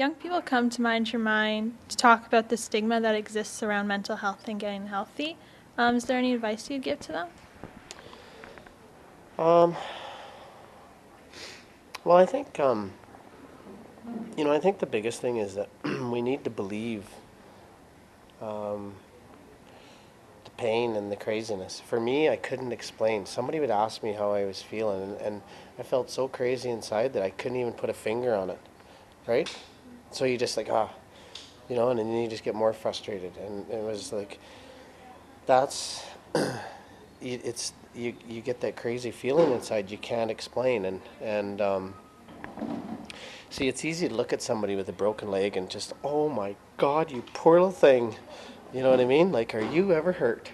young people come to Mind Your Mind to talk about the stigma that exists around mental health and getting healthy. Is there any advice you'd give to them? Um, well, I think I think the biggest thing is that we need to believe um, the pain and the craziness. For me, I couldn't explain. Somebody would ask me how I was feeling, and I felt so crazy inside that I couldn't even put a finger on it. Right? So you just like and then you just get more frustrated, and it was like that's you get that crazy feeling inside you can't explain, and see, it's easy to look at somebody with a broken leg and just, oh my God, you poor little thing. You know what I mean? Like, are you ever hurt?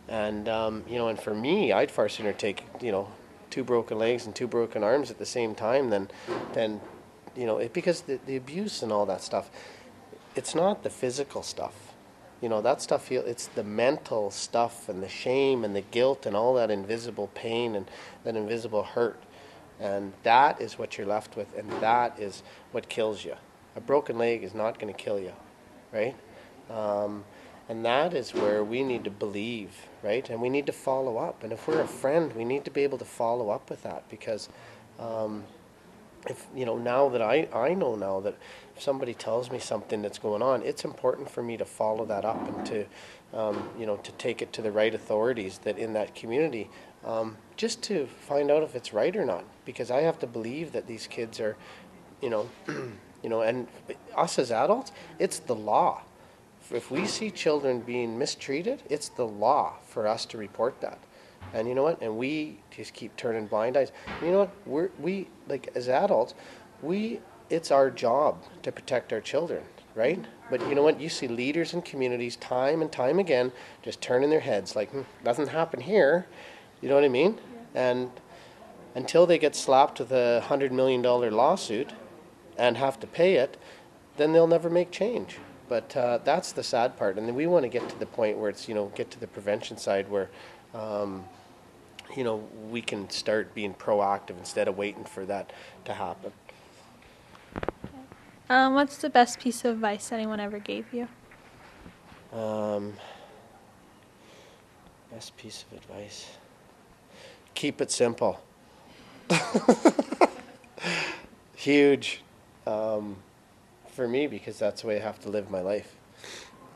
And, and for me, I'd far sooner take, two broken legs and two broken arms at the same time than because the abuse and all that stuff, it's not the physical stuff. That stuff, it's the mental stuff and the shame and the guilt and all that invisible pain and that invisible hurt. And that is what you're left with, and that is what kills you. A broken leg is not going to kill you, right? And that is where we need to believe, right? And we need to follow up. And if we're a friend, we need to be able to follow up with that, because if now that I know now that if somebody tells me something that's going on, it's important for me to follow that up and to to take it to the right authorities that in that community, just to find out if it's right or not, because I have to believe that these kids are, and us as adults, it's the law. If we see children being mistreated, it's the law for us to report that. And you know what? And we just keep turning blind eyes. And you know what? We like as adults, it's our job to protect our children, right? But you know what? You see leaders in communities time and time again just turning their heads like, doesn't happen here. You know what I mean? Yeah. And until they get slapped with $100 million lawsuit and have to pay it, then they'll never make change. But that's the sad part. And then we want to get to the point where it's, get to the prevention side where, we can start being proactive instead of waiting for that to happen. What's the best piece of advice anyone ever gave you? Best piece of advice. Keep it simple. Huge for me, because that's the way I have to live my life.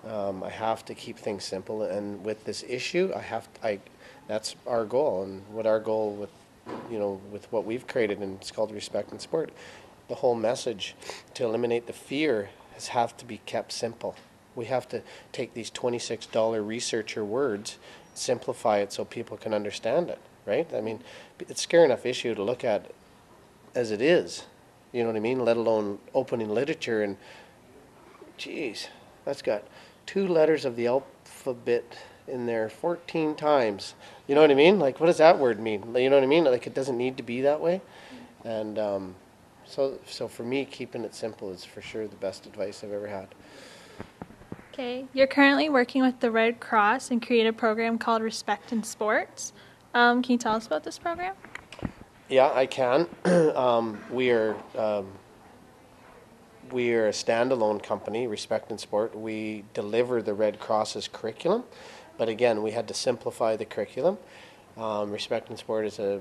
I have to keep things simple, and with this issue, that's our goal, and what our goal with what we've created, and it's called Respect and Sport. The whole message to eliminate the fear has to be kept simple. We have to take these $26 researcher words, simplify it so people can understand it, right? I mean, it's a scary enough issue to look at as it is, you know what I mean? Let alone opening literature, and geez, that's got 2 letters of the alphabet in there 14 times. You know what I mean? Like, what does that word mean? You know what I mean? Like, it doesn't need to be that way. And so for me, keeping it simple is for sure the best advice I've ever had. Okay, you're currently working with the Red Cross and create a program called Respect in Sports. Can you tell us about this program? Yeah, I can. We are a standalone company, Respect in Sport. We deliver the Red Cross's curriculum, but again, we had to simplify the curriculum. Respect in Sport is a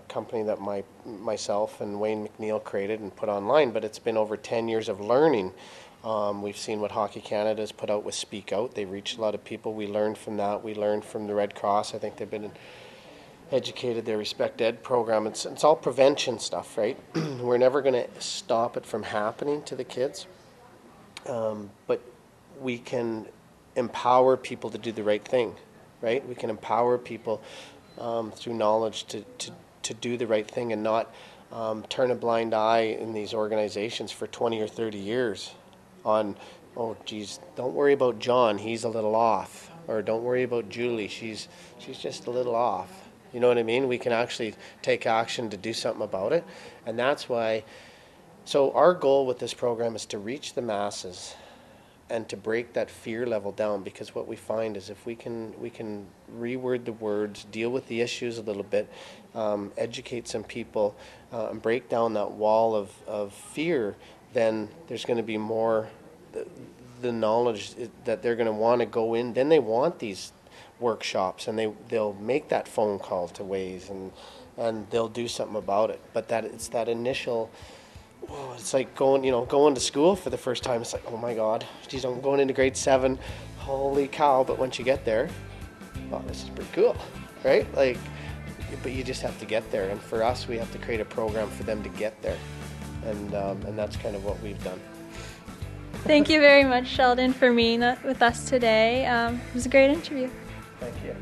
company that myself and Wayne McNeil created and put online, but it's been over 10 years of learning. We've seen what Hockey Canada has put out with Speak Out. They've reached a lot of people. We learned from that. We learned from the Red Cross. I think they've been educated, their Respect Ed program. It's all prevention stuff, right? We're never going to stop it from happening to the kids, but we can empower people to do the right thing, right? We can empower people through knowledge to do the right thing, and not turn a blind eye in these organizations for 20 or 30 years on, oh geez, don't worry about John, he's a little off, or don't worry about Julie, she's just a little off. You know what I mean? We can actually take action to do something about it. And that's why, so our goal with this program is to reach the masses and to break that fear level down, because what we find is if we can reword the words, deal with the issues a little bit, educate some people, and break down that wall of fear, then there's going to be more the knowledge that they're going to want to go in. Then they want these workshops, and they'll make that phone call to Ways, and they'll do something about it. But that it's that initial, oh, it's like going to school for the first time. It's like, oh my God, geez, I'm going into grade 7. Holy cow! But once you get there, oh, this is pretty cool, right? Like, but you just have to get there. And for us, we have to create a program for them to get there, and that's kind of what we've done. Thank you very much, Sheldon, for being with us today. It was a great interview. Thank you.